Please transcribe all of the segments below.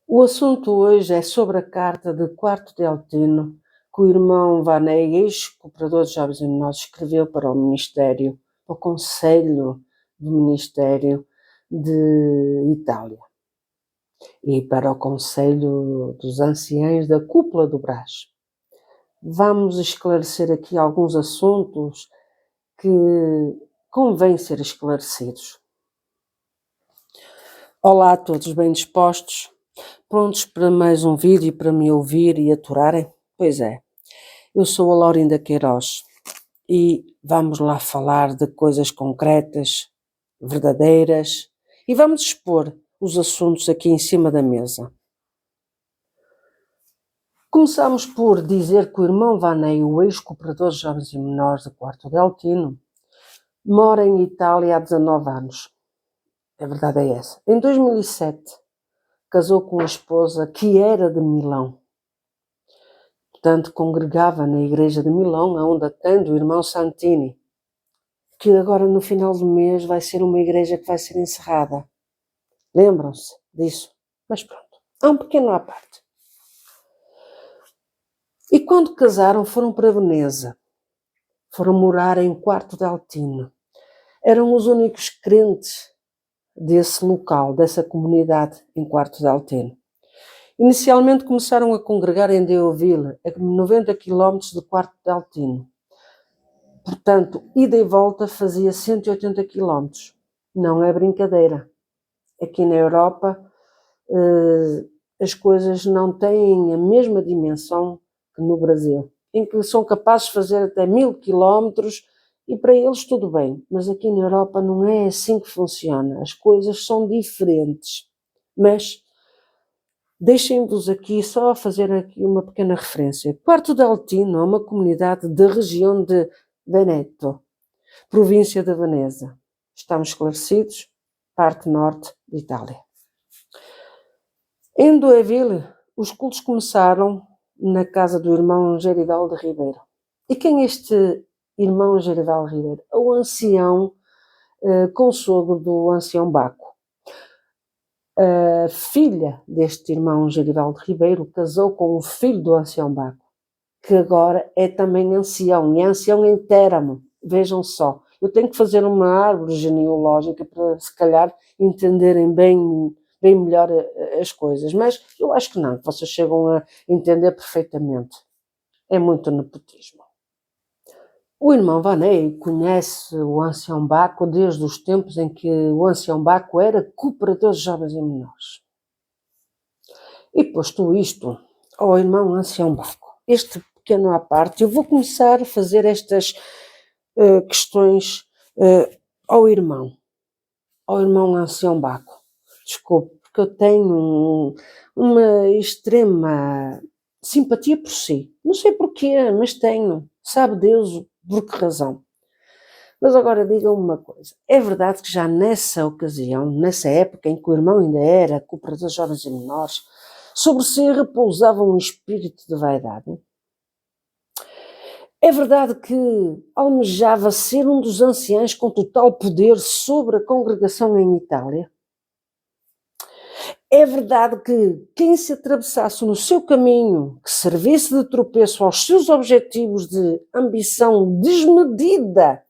O assunto hoje é sobre a carta de Quarto Deltino que o irmão Vanei, ex-cooperador de Jovens e Menores, escreveu para o Ministério, para o Conselho do Ministério de Itália e para o Conselho dos Anciães da Cúpula do Brás. Vamos esclarecer aqui alguns assuntos que convém ser esclarecidos. Olá a todos, bem dispostos? Prontos para mais um vídeo para me ouvir e aturarem? Pois é, eu sou a Laurinda Queiroz e vamos lá falar de coisas concretas, verdadeiras, e vamos expor os assuntos aqui em cima da mesa. Começamos por dizer que o irmão Vanei, o ex-cooperador de Jovens e Menores de Quarto Deltino, mora em Itália há 19 anos. A verdade é essa. Em 2007, casou com uma esposa que era de Milão. Portanto, congregava na igreja de Milão, onde atende o irmão Santini, que agora no final do mês vai ser uma igreja que vai ser encerrada. Lembram-se disso? Mas pronto, há um pequeno à parte. E quando casaram foram para Veneza. Foram morar em Quarto Deltino. Eram os únicos crentes desse local, dessa comunidade em Quarto Deltino. Inicialmente começaram a congregar em Deauville, a 90 km de Quarto Deltino. Portanto, ida e volta fazia 180 km. Não é brincadeira. Aqui na Europa as coisas não têm a mesma dimensão que no Brasil, em que são capazes de fazer até 1000 km e para eles tudo bem. Mas aqui na Europa não é assim que funciona. As coisas são diferentes. Mas deixem-vos aqui só fazer aqui uma pequena referência. Quarto Deltino é uma comunidade da região de Veneto, província de Veneza. Estamos esclarecidos? Parte norte de Itália. Em Deauville, os cultos começaram na casa do irmão Gerivaldo Ribeiro. E quem é este irmão Gerivaldo Ribeiro? O ancião consogro do ancião Baco. A filha deste irmão Gerivaldo Ribeiro casou com o filho do ancião Baco, que agora é também ancião, e é ancião em Teramo. Vejam só, eu tenho que fazer uma árvore genealógica para, se calhar, entenderem bem melhor as coisas, mas eu acho que não, que vocês chegam a entender perfeitamente. É muito nepotismo. O irmão Vanei conhece o ancião Baco desde os tempos em que o ancião Baco era cooperador de Jovens e Menores. E posto isto ao irmão ancião Baco, este pequeno à parte, eu vou começar a fazer estas questões ao irmão ancião Baco. Desculpe, porque eu tenho uma extrema simpatia por si. Não sei porquê, mas tenho. Sabe Deus por que razão. Mas agora digam-me uma coisa. É verdade que já nessa ocasião, nessa época em que o irmão ainda era cooperador de Jovens e Menores, sobre si repousava um espírito de vaidade? É verdade que almejava ser um dos anciãos com total poder sobre a congregação em Itália? É verdade que quem se atravessasse no seu caminho, que servisse de tropeço aos seus objetivos de ambição desmedida,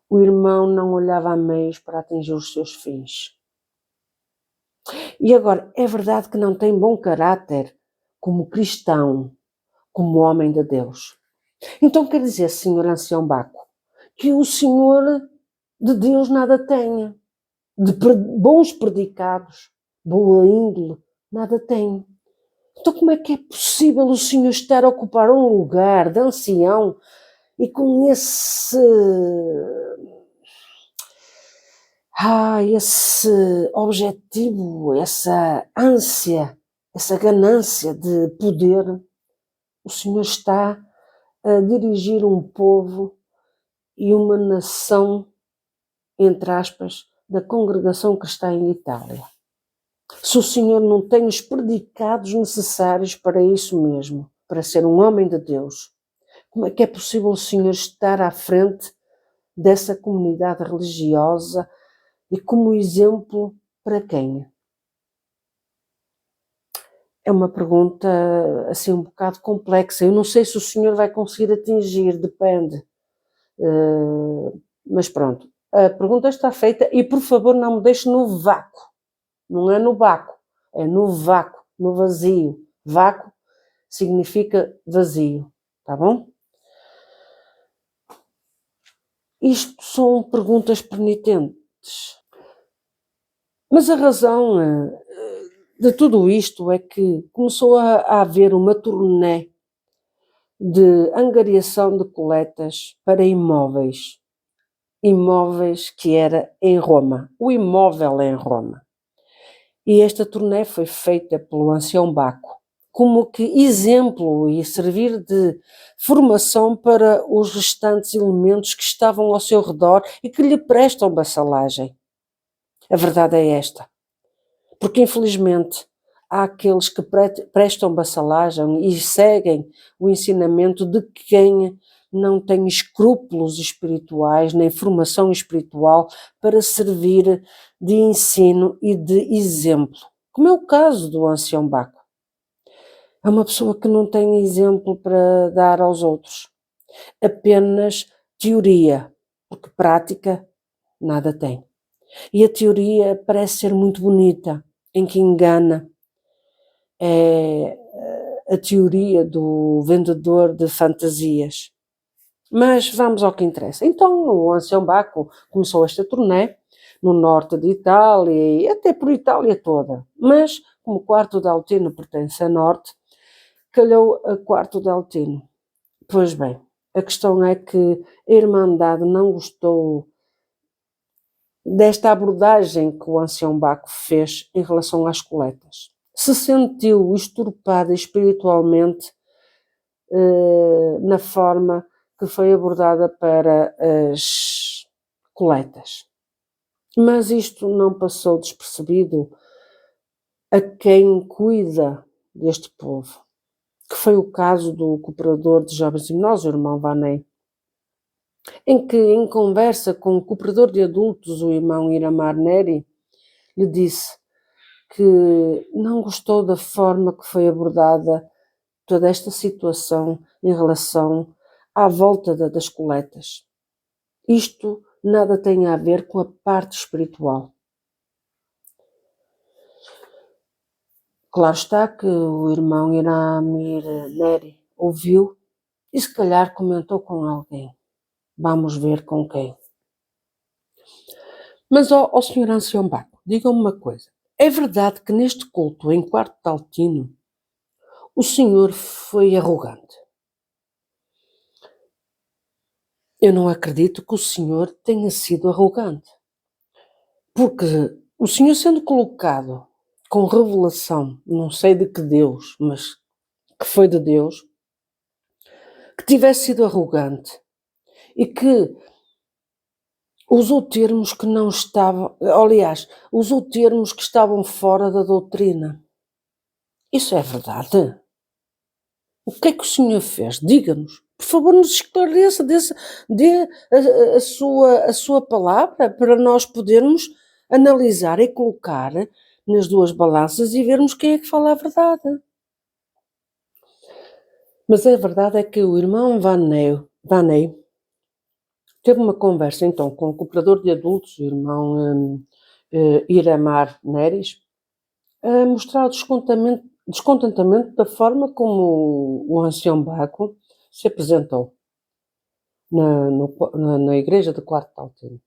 o irmão não olhava a meios para atingir os seus fins. E agora, é verdade que não tem bom caráter como cristão, como homem de Deus. Então quer dizer, senhor ancião Baco, que o senhor de Deus nada tenha, de bons predicados, boa índole, nada tem. Então como é que é possível o senhor estar a ocupar um lugar de ancião e com esse objetivo, essa ânsia, essa ganância de poder, o senhor está a dirigir um povo e uma nação, entre aspas, da congregação que está em Itália. Se o senhor não tem os predicados necessários para isso mesmo, para ser um homem de Deus, como é que é possível o senhor estar à frente dessa comunidade religiosa e como exemplo para quem? É uma pergunta assim um bocado complexa. Eu não sei se o senhor vai conseguir atingir, depende. Mas pronto, a pergunta está feita e por favor não me deixe no vácuo. Não é no vácuo, é no vácuo, no vazio. Vácuo significa vazio, tá bom? Isto são perguntas penitentes. Mas a razão de tudo isto é que começou a haver uma turnê de angariação de coletas para imóveis. Imóveis que era em Roma. O imóvel é em Roma. E esta turnê foi feita pelo ancião Baco, como que exemplo e servir de formação para os restantes elementos que estavam ao seu redor e que lhe prestam vassalagem. A verdade é esta. Porque, infelizmente, há aqueles que prestam vassalagem e seguem o ensinamento de quem não tem escrúpulos espirituais, nem formação espiritual para servir de ensino e de exemplo. Como é o caso do ancião Baco. É uma pessoa que não tem exemplo para dar aos outros. Apenas teoria, porque prática nada tem. E a teoria parece ser muito bonita, em que engana. É a teoria do vendedor de fantasias. Mas vamos ao que interessa. Então, o ancião Baco começou esta turnê no norte de Itália e até por Itália toda. Mas, como Quarto d'Altino pertence a norte, calhou a Quarto d'Altino. Pois bem, a questão é que a Irmandade não gostou desta abordagem que o ancião Baco fez em relação às coletas. Se sentiu extirpada espiritualmente na forma que foi abordada para as coletas. Mas isto não passou despercebido a quem cuida deste povo, que foi o caso do cooperador de jovens e menores, o irmão Vanei, em que, em conversa com o cooperador de adultos, o irmão Iramar Neri, lhe disse que não gostou da forma que foi abordada toda esta situação em relação à volta das coletas. Isto nada tem a ver com a parte espiritual. Claro está que o irmão Iramir Neri ouviu e se calhar comentou com alguém. Vamos ver com quem. Mas, ó senhor ancião Baco, diga-me uma coisa. É verdade que neste culto, em Quarto d'Altino, o senhor foi arrogante? Eu não acredito que o senhor tenha sido arrogante. Porque o senhor sendo colocado com revelação, não sei de que Deus, mas que foi de Deus, que tivesse sido arrogante e que usou termos que não estavam, aliás, usou termos que estavam fora da doutrina. Isso é verdade? O que é que o senhor fez? Diga-nos. Por favor, nos esclareça, dê a sua palavra para nós podermos analisar e colocar nas duas balanças e vermos quem é que fala a verdade. Mas a verdade é que o irmão Vanei teve uma conversa então com o cooperador de adultos, o irmão Iramar Neris, a mostrar o descontentamento da forma como o ancião Baco se apresentou na igreja de Quarto d'Altino.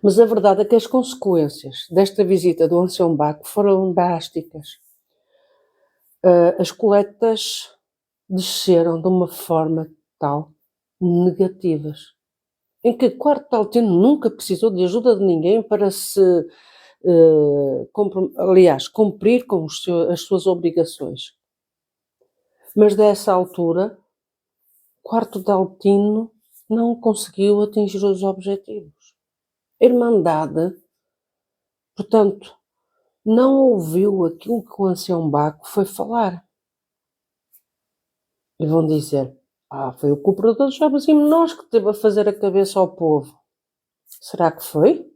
Mas a verdade é que as consequências desta visita do ancião Baco foram drásticas. As coletas desceram de uma forma tal negativas, em que Quarto d'Altino nunca precisou de ajuda de ninguém para se, cumprir com as suas obrigações. Mas dessa altura, Quarto d'Altino não conseguiu atingir os objetivos. A Irmandade, portanto, não ouviu aquilo que o ancião Baco foi falar. E vão dizer, foi o cooperador dos jovens e menores que teve a fazer a cabeça ao povo. Será que foi?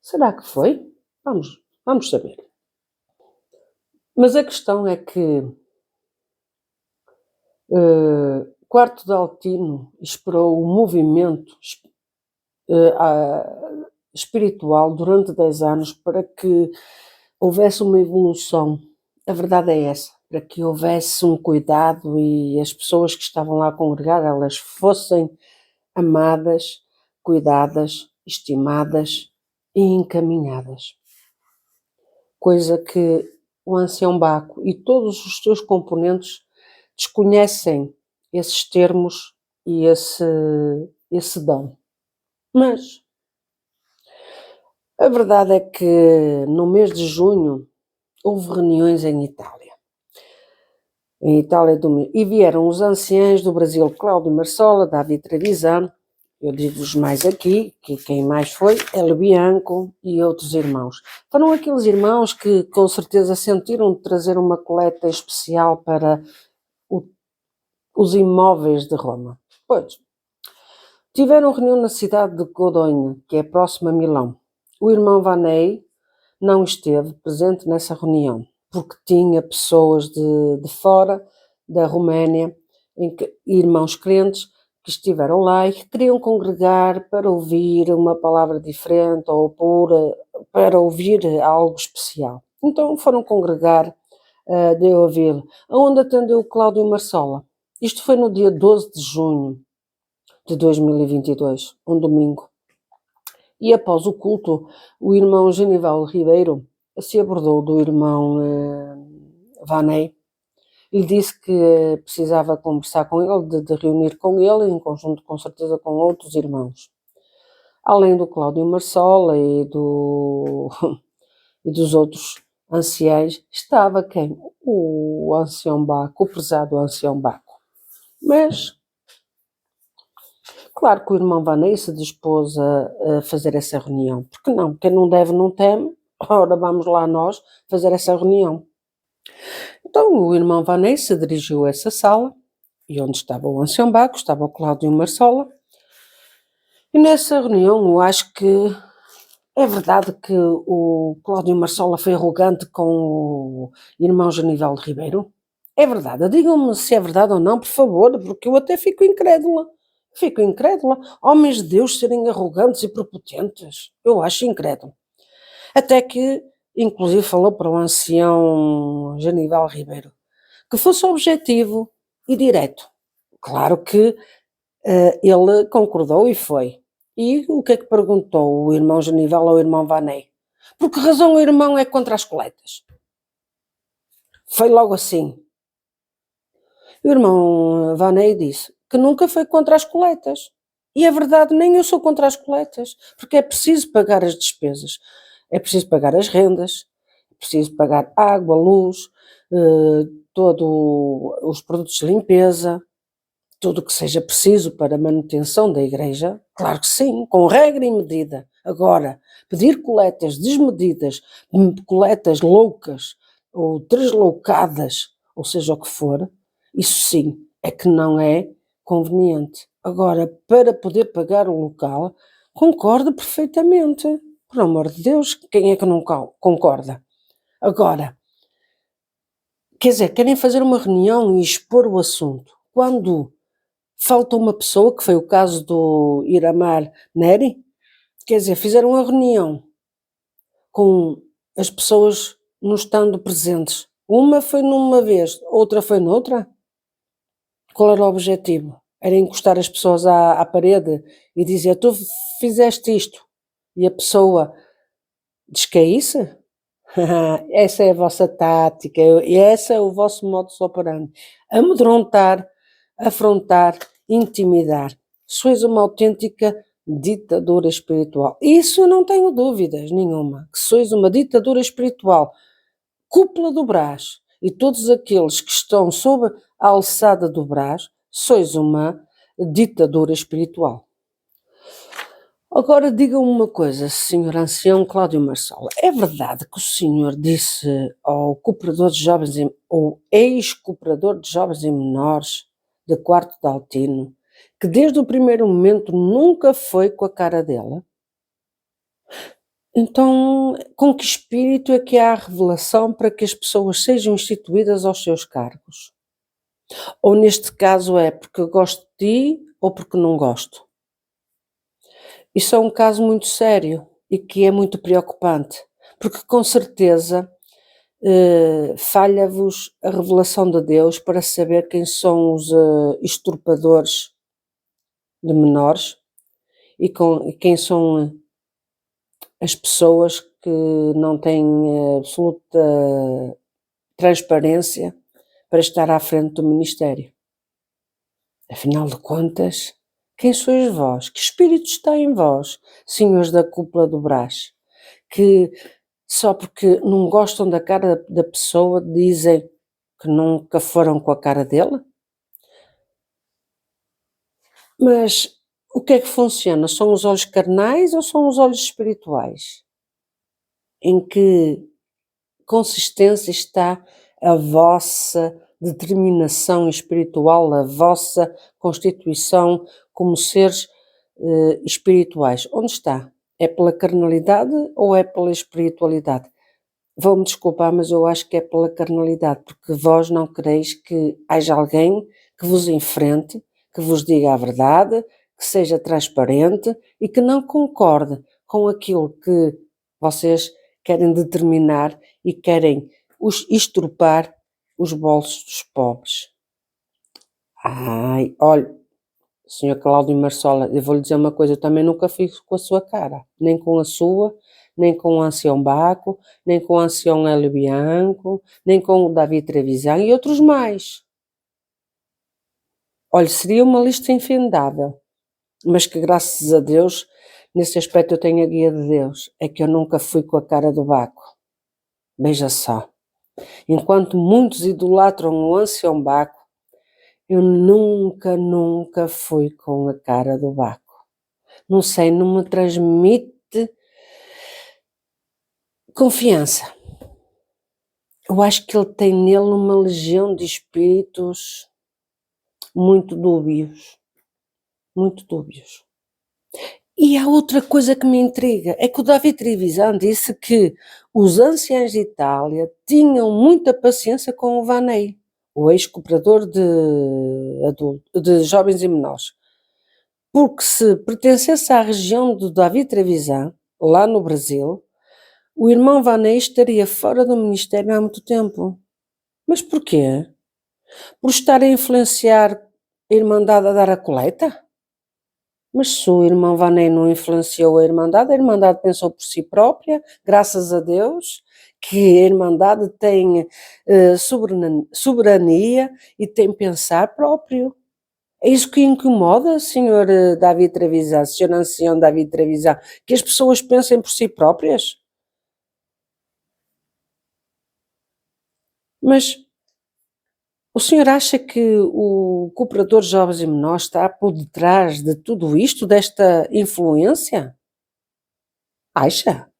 Será que foi? Vamos saber. Mas a questão é que Quarto de Altino esperou o movimento espiritual durante 10 anos para que houvesse uma evolução. A verdade é essa, para que houvesse um cuidado e as pessoas que estavam lá a congregar, elas fossem amadas, cuidadas, estimadas e encaminhadas. Coisa que o ancião Baco e todos os seus componentes desconhecem esses termos e esse dom. Mas a verdade é que no mês de junho houve reuniões em Itália. E vieram os anciães do Brasil, Cláudio Marsola, David Trevisan, eu digo-vos mais aqui, que quem mais foi, El Bianco e outros irmãos. Foram aqueles irmãos que com certeza sentiram de trazer uma coleta especial para os imóveis de Roma. Pois, tiveram reunião na cidade de Codogna, que é próxima a Milão. O irmão Vanei não esteve presente nessa reunião, porque tinha pessoas de fora, da Roménia, irmãos crentes, que estiveram lá e que queriam congregar para ouvir uma palavra diferente ou para ouvir algo especial. Então foram congregar de ouvir, onde atendeu Cláudio Marsola. Isto foi no dia 12 de junho de 2022, um domingo. E após o culto, o irmão Genival Ribeiro se abordou do irmão Vanei e lhe disse que precisava conversar com ele, de reunir com ele, em conjunto com certeza com outros irmãos. Além do Cláudio Marsola e dos outros anciães, estava quem? O ancião Baco, o prezado ancião Baco. Mas, claro que o irmão Vanei se dispôs a fazer essa reunião. Porque não? Quem não deve não teme. Ora, vamos lá nós fazer essa reunião. Então o irmão Vanei se dirigiu a essa sala, e onde estava o ancião Baco, estava o Cláudio Marsola, e nessa reunião eu acho que é verdade que o Cláudio Marsola foi arrogante com o irmão Genival Ribeiro. É verdade, digam-me se é verdade ou não, por favor, porque eu até fico incrédula. Homens de Deus serem arrogantes e prepotentes, eu acho incrédulo. Até que, inclusive, falou para o ancião Genival Ribeiro que fosse objetivo e direto. Claro que ele concordou e foi. E o que é que perguntou o irmão Genival ao irmão Vanei? Por que razão o irmão é contra as coletas? Foi logo assim. O irmão Vanei disse que nunca foi contra as coletas. E é verdade, nem eu sou contra as coletas, porque é preciso pagar as despesas, é preciso pagar as rendas, é preciso pagar água, luz, todos os produtos de limpeza, tudo o que seja preciso para a manutenção da igreja, claro que sim, com regra e medida. Agora, pedir coletas desmedidas, coletas loucas ou deslocadas, ou seja o que for, isso sim é que não é conveniente. Agora, para poder pagar o local, concordo perfeitamente. Por amor de Deus, quem é que não concorda? Agora, quer dizer, querem fazer uma reunião e expor o assunto. Quando falta uma pessoa, que foi o caso do Iramar Neri, quer dizer, fizeram a reunião com as pessoas não estando presentes. Uma foi numa vez, outra foi noutra. Qual era o objetivo? Era encostar as pessoas à parede e dizer, tu fizeste isto. E a pessoa descaísse? Essa é a vossa tática, e esse é o vosso modus operandi. Amedrontar, afrontar, intimidar. Sois uma autêntica ditadura espiritual. Isso eu não tenho dúvidas nenhuma, que sois uma ditadura espiritual. Cúpula do Brás e todos aqueles que estão sob a alçada do Brás, sois uma ditadura espiritual. Agora diga-me uma coisa, Sr. Ancião Cláudio Marsola, é verdade que o senhor disse ao cooperador de jovens, ou ex-cooperador de jovens e menores de Quarto de Altino, que desde o primeiro momento nunca foi com a cara dela? Então, com que espírito é que há a revelação para que as pessoas sejam instituídas aos seus cargos? Ou neste caso é porque gosto de ti ou porque não gosto? Isso é um caso muito sério e que é muito preocupante, porque com certeza falha-vos a revelação de Deus para saber quem são os extirpadores de menores e quem são as pessoas que não têm absoluta transparência para estar à frente do ministério. Afinal de contas, quem sois vós? Que espírito está em vós, senhores da cúpula do Brás, que só porque não gostam da cara da pessoa dizem que nunca foram com a cara dele? Mas o que é que funciona? São os olhos carnais ou são os olhos espirituais? Em que consistência está a vossa determinação espiritual, a vossa constituição como seres espirituais? Onde está? É pela carnalidade ou é pela espiritualidade? Vão-me desculpar, mas eu acho que é pela carnalidade, porque vós não quereis que haja alguém que vos enfrente, que vos diga a verdade, que seja transparente e que não concorde com aquilo que vocês querem determinar e querem extirpar os bolsos dos pobres. Ai, olha, Senhor Cláudio Marsola, eu vou lhe dizer uma coisa, eu também nunca fico com a sua cara, nem com a sua, nem com o ancião Baco, nem com o ancião Hélio Bianco, nem com o Davi Trevisan e outros mais. Olha, seria uma lista infindável, mas que graças a Deus, nesse aspecto eu tenho a guia de Deus, é que eu nunca fui com a cara do Baco. Veja só, enquanto muitos idolatram o ancião Baco, eu nunca fui com a cara do Baco. Não sei, não me transmite confiança. Eu acho que ele tem nele uma legião de espíritos muito dúbios. Muito dúbios. E há outra coisa que me intriga, é que o David Trevisan disse que os anciãos de Itália tinham muita paciência com o Vanei, o ex-cooperador de jovens e menores. Porque se pertencesse à região do David Trevisan, lá no Brasil, o irmão Vanei estaria fora do ministério há muito tempo. Mas porquê? Por estar a influenciar a Irmandade a dar a coleta? Mas se o irmão Vanei não influenciou a Irmandade pensou por si própria, graças a Deus, que a Irmandade tem soberania e tem pensar próprio. É isso que incomoda, senhor David Trevisan, senhor ancião David Trevisan, que as pessoas pensem por si próprias? Mas o senhor acha que o cooperador de jovens e menores está por detrás de tudo isto, desta influência? Acha?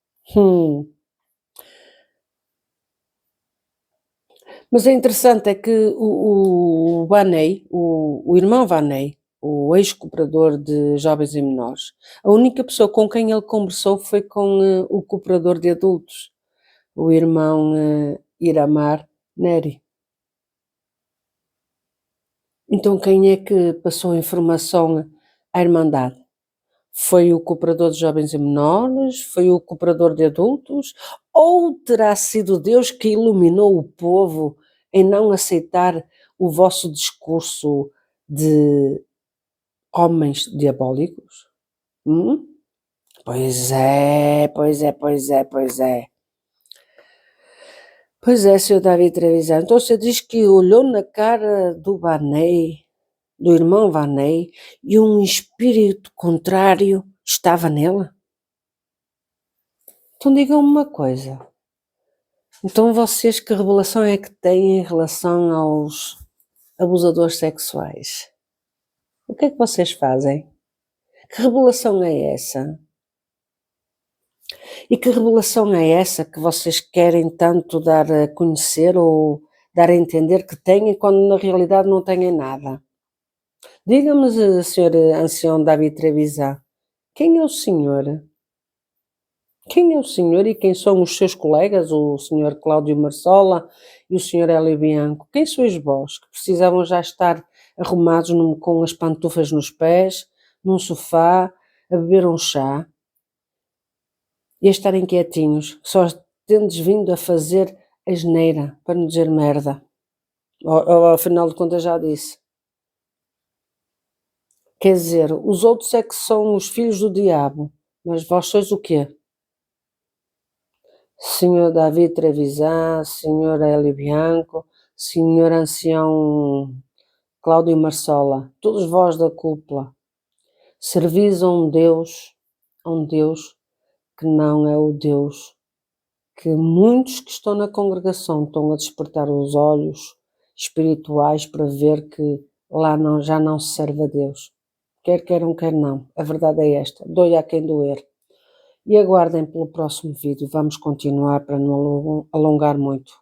Mas é interessante é que o Vanei, o irmão Vanei, o ex-cooperador de jovens e menores, a única pessoa com quem ele conversou foi com o cooperador de adultos, o irmão Iramar Neri. Então quem é que passou a informação à Irmandade? Foi o cooperador de jovens e menores? Foi o cooperador de adultos? Ou terá sido Deus que iluminou o povo em não aceitar o vosso discurso de homens diabólicos? Hum? Pois é, pois é, pois é, pois é. Pois é, Sr. David Trevisan. Então você diz que olhou na cara do Vanei, do irmão Vanei, e um espírito contrário estava nele? Então digam-me uma coisa. Então vocês que revelação é que têm em relação aos abusadores sexuais? O que é que vocês fazem? Que revelação é essa? E que revelação é essa que vocês querem tanto dar a conhecer ou dar a entender que têm quando na realidade não têm nada? Diga-me, senhor ancião David Trevisan, quem é o senhor? Quem é o senhor e quem são os seus colegas, o senhor Cláudio Marsola e o senhor Hélio Bianco? Quem sois vós, que precisavam já estar arrumados com as pantufas nos pés, num sofá, a beber um chá e a estarem quietinhos, só tendes vindo a fazer asneira, para não dizer merda. Afinal de contas já disse. Quer dizer, os outros é que são os filhos do diabo, mas vós sois o quê? Senhor David Trevisan, senhor Hélio Bianco, senhor ancião Cláudio Marsola, todos vós da cúpula, servis a um Deus que não é o Deus que muitos que estão na congregação estão a despertar os olhos espirituais para ver que lá já não se serve a Deus. Quer queiram, quer não. A verdade é esta. Doia a quem doer. E aguardem pelo próximo vídeo. Vamos continuar para não alongar muito.